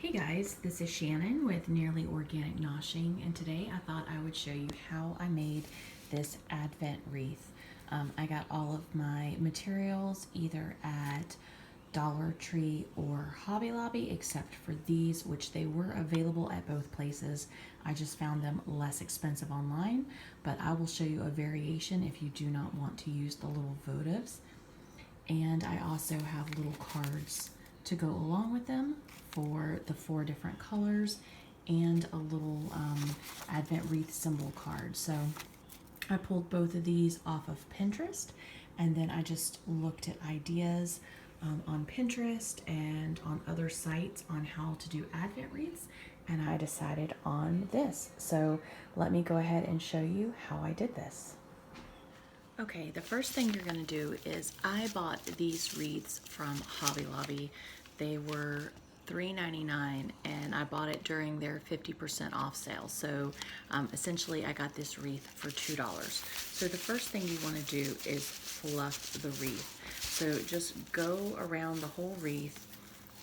Hey guys, this is Shannon with Nearly Organic Noshing, and today I thought I would show you how I made this Advent wreath. I got all of my materials either at Dollar Tree or Hobby Lobby, except for these, which they were available at both places. I just found them less expensive online, but I will show you a variation if you do not want to use the little votives. And I also have little cards to go along with them for the 4 different colors and a little Advent wreath symbol card. So I pulled both of these off of Pinterest, and then I just looked at ideas on Pinterest and on other sites on how to do Advent wreaths, and I decided on this. So let me go ahead and show you how I did this. Okay, the first thing you're going to do is I bought these wreaths from Hobby Lobby. They were $3.99 and I bought it during their 50% off sale. So essentially I got this wreath for $2. So the first thing you want to do is fluff the wreath. So just go around the whole wreath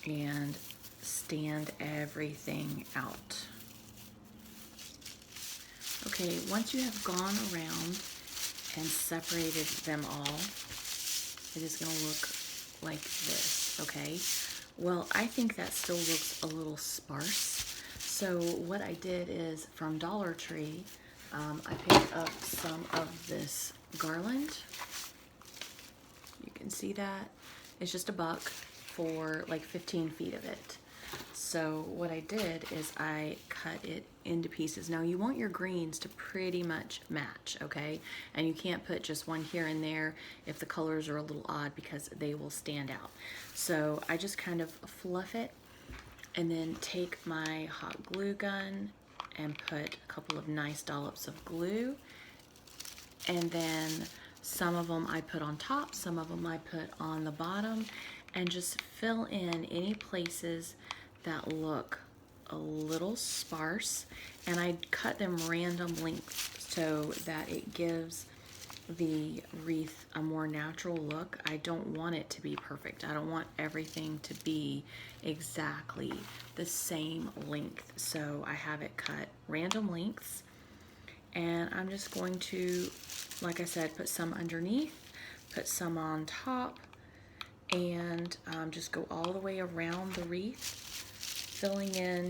and stand everything out. Okay, once you have gone around and separated them all, it is going to look like this, okay? Well, I think that still looks a little sparse. So what I did is from Dollar Tree, I picked up some of this garland. You can see that. It's just $1 for like 15 feet of it. So what I did is I cut it into pieces. Now you want your greens to pretty much match, okay? And you can't put just one here and there if the colors are a little odd because they will stand out. So I just kind of fluff it and then take my hot glue gun and put a couple of nice dollops of glue. And then some of them I put on top, some of them I put on the bottom, and just fill in any places that look a little sparse, and I cut them random lengths so that it gives the wreath a more natural look. I don't want it to be perfect. I don't want everything to be exactly the same length. So I have it cut random lengths, and I'm just going to, like I said, put some underneath, put some on top, and just go all the way around the wreath, filling in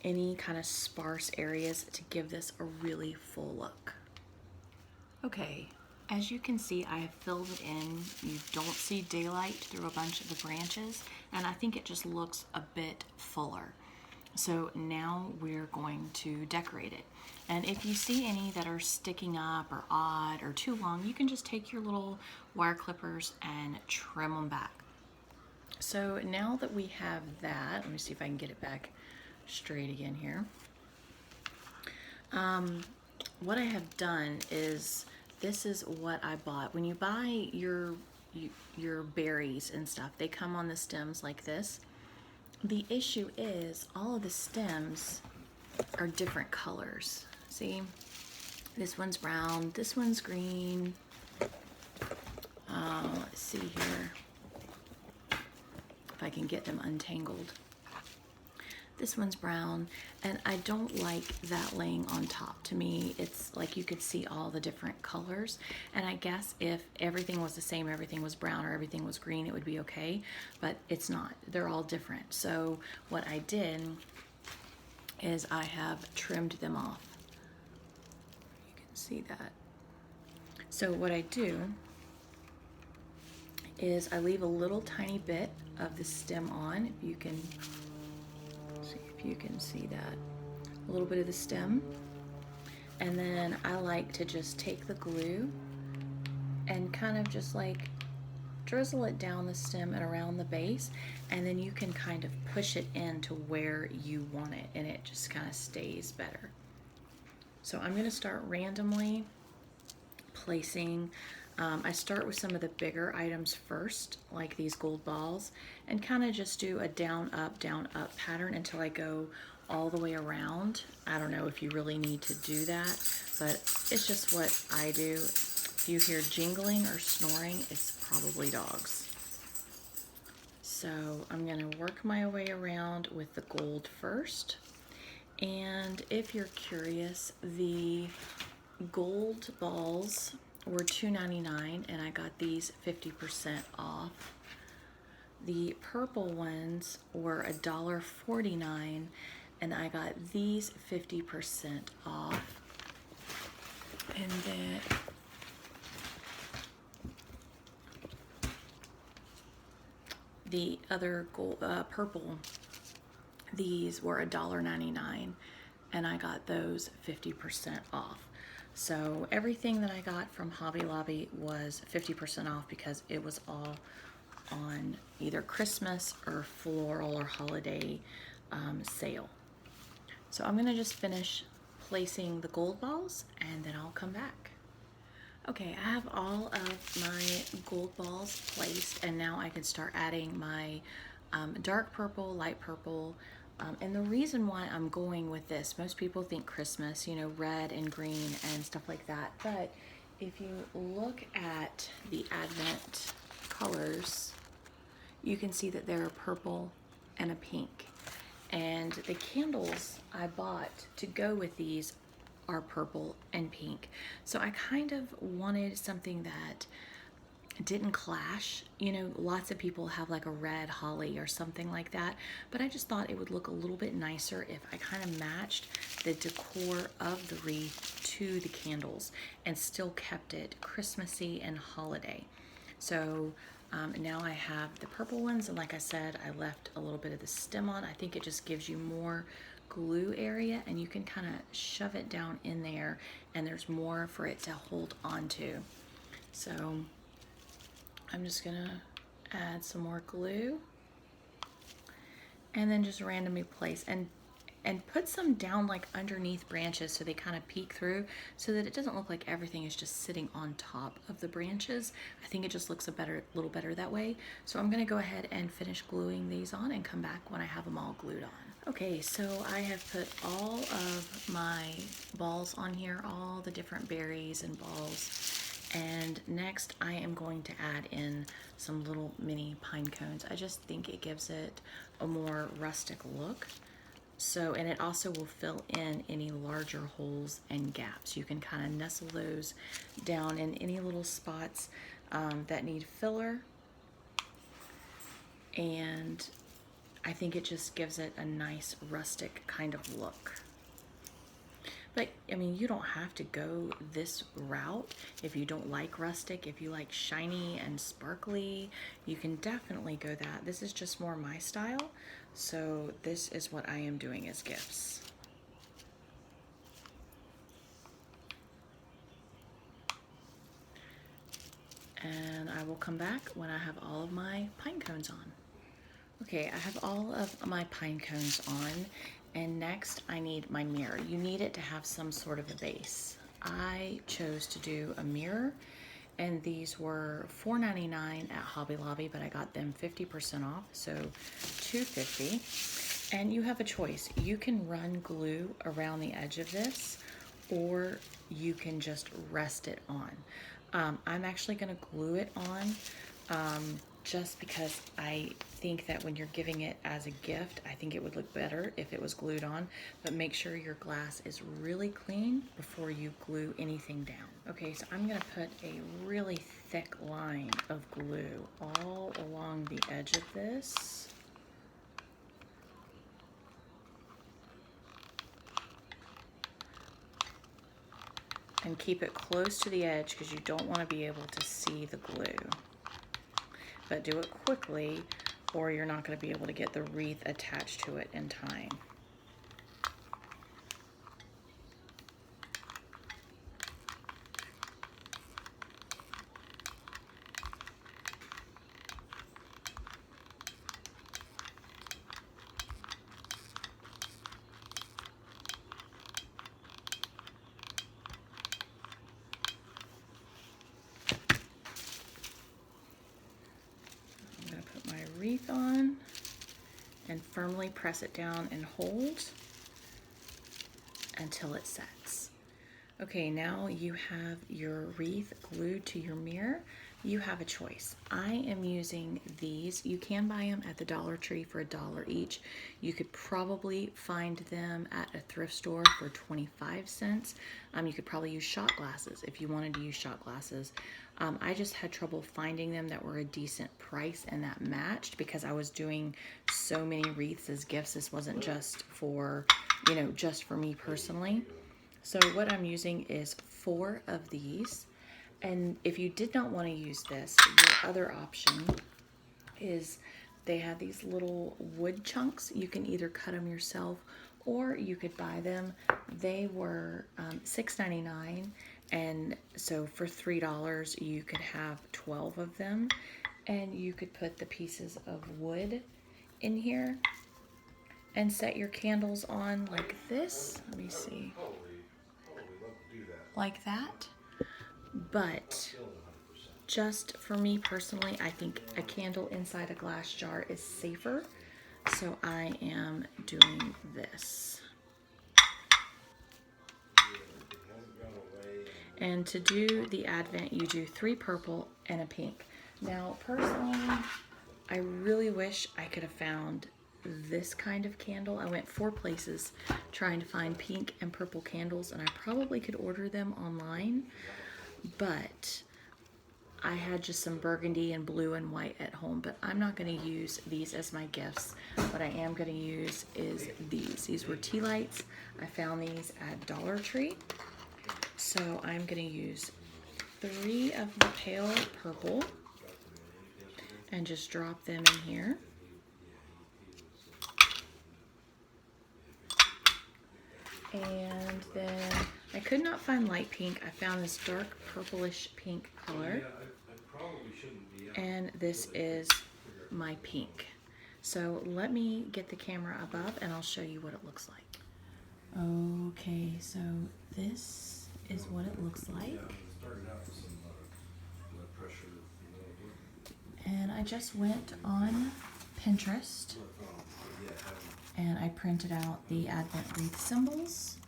any kind of sparse areas to give this a really full look. Okay, as you can see, I have filled it in. You don't see daylight through a bunch of the branches, and I think it just looks a bit fuller. So now we're going to decorate it. And if you see any that are sticking up or odd or too long, you can just take your little wire clippers and trim them back. So now that we have that, let me see if I can get it back straight again here. What I have done is, this is what I bought. When you buy your berries and stuff, they come on the stems like this. The issue is all of the stems are different colors. See, this one's brown, this one's green. Let's see here if I can get them untangled. This one's brown, and I don't like that laying on top. To me, it's like you could see all the different colors, and I guess if everything was the same, everything was brown or everything was green, it would be okay, but it's not. They're all different. So what I did is I have trimmed them off. You can see that. So what I do is I leave a little tiny bit of the stem on. If you can see, that, a little bit of the stem, and then I like to just take the glue and kind of just like drizzle it down the stem and around the base, and then you can kind of push it into where you want it, and it just kind of stays better. So I'm going to start randomly placing. I start with some of the bigger items first, like these gold balls, and kind of just do a down up pattern until I go all the way around. I don't know if you really need to do that, but it's just what I do. If you hear jingling or snoring, it's probably dogs. So I'm gonna work my way around with the gold first. And if you're curious, the gold balls were $2.99 and I got these 50% off. The purple ones were $1.49 and I got these 50% off. And then the other gold, purple, these were $1.99 and I got those 50% off. So everything that I got from Hobby Lobby was 50% off because it was all on either Christmas or floral or holiday sale. So I'm gonna just finish placing the gold balls and then I'll come back. Okay, I have all of my gold balls placed and now I can start adding my dark purple, light purple, and the reason why I'm going with this, most people think Christmas, you know, red and green and stuff like that, but if you look at the Advent colors, you can see that they're a purple and a pink. And the candles I bought to go with these are purple and pink. So I kind of wanted something that didn't clash. You know, lots of people have like a red holly or something like that, but I just thought it would look a little bit nicer if I kind of matched the decor of the wreath to the candles and still kept it Christmassy and holiday. So now I have the purple ones, and like I said, I left a little bit of the stem on. I think it just gives you more glue area and you can kind of shove it down in there and there's more for it to hold on to. So I'm just gonna add some more glue and then just randomly place and put some down like underneath branches so they kind of peek through so that it doesn't look like everything is just sitting on top of the branches. I think it just looks a little better that way. So I'm gonna go ahead and finish gluing these on and come back when I have them all glued on. Okay, so I have put all of my balls on here, all the different berries and balls. And next I am going to add in some little mini pine cones. I just think it gives it a more rustic look. So, and it also will fill in any larger holes and gaps. You can kind of nestle those down in any little spots that need filler. And I think it just gives it a nice rustic kind of look. But I mean, you don't have to go this route if you don't like rustic. If you like shiny and sparkly, you can definitely go that. This is just more my style. So this is what I am doing as gifts. And I will come back when I have all of my pine cones on. Okay, I have all of my pine cones on, and next I need my mirror. You need it to have some sort of a base. I chose to do a mirror, and these were $4.99 at Hobby Lobby, but I got them 50% off, so $2.50. And you have a choice. You can run glue around the edge of this, or you can just rest it on. I'm actually gonna glue it on just because I think that when you're giving it as a gift, I think it would look better if it was glued on, but make sure your glass is really clean before you glue anything down. Okay, so I'm gonna put a really thick line of glue all along the edge of this. And keep it close to the edge because you don't want to be able to see the glue. But do it quickly or you're not going to be able to get the wreath attached to it in time. Wreath on and firmly press it down and hold until it sets. Okay, now you have your wreath glued to your mirror. you have a choice. I am using these. You can buy them at the Dollar Tree for $1 each. You could probably find them at a thrift store for 25 cents. You could probably use shot glasses if you wanted to use shot glasses. I just had trouble finding them that were a decent price and that matched because I was doing so many wreaths as gifts. This wasn't just for, just for me personally. So what I'm using is 4 of these. And if you did not want to use this, your other option is they have these little wood chunks. You can either cut them yourself or you could buy them. They were $6.99, and so for $3 you could have 12 of them, and you could put the pieces of wood in here and set your candles on like this. Let me see. Like that. But just for me personally, I think a candle inside a glass jar is safer. So I am doing this. And to do the Advent, you do 3 purple and a pink. Now, personally, I really wish I could have found this kind of candle. I went 4 places trying to find pink and purple candles, and I probably could order them online, but I had just some burgundy and blue and white at home, but I'm not going to use these as my gifts. What I am going to use is these. These were tea lights. I found these at Dollar Tree. So I'm going to use 3 of the pale purple and just drop them in here. And then I could not find light pink. I found this dark purplish pink color. And this is my pink. So let me get the camera above and I'll show you what it looks like. Okay, so this is what it looks like. And I just went on Pinterest and I printed out the Advent wreath symbols,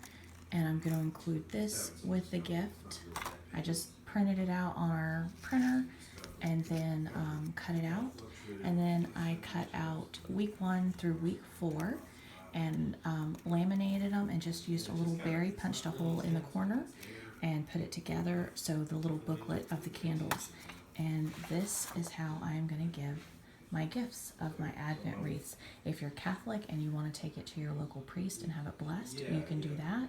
and I'm going to include this with the gift. I just printed it out on our printer and then cut it out, and then I cut out week 1 through week 4 and laminated them and just used a little berry, punched a hole in the corner and put it together, so the little booklet of the candles. And this is how I'm going to give my gifts of my Advent wreaths. If you're Catholic and you want to take it to your local priest and have it blessed, you can do that,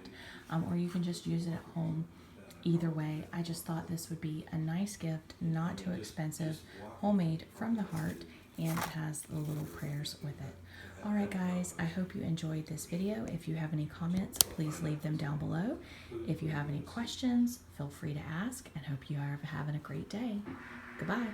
or you can just use it at home. Either way, I just thought this would be a nice gift, not too expensive, homemade from the heart, and it has the little prayers with it. Alright guys, I hope you enjoyed this video. If you have any comments, please leave them down below. If you have any questions, feel free to ask, and hope you are having a great day. Goodbye.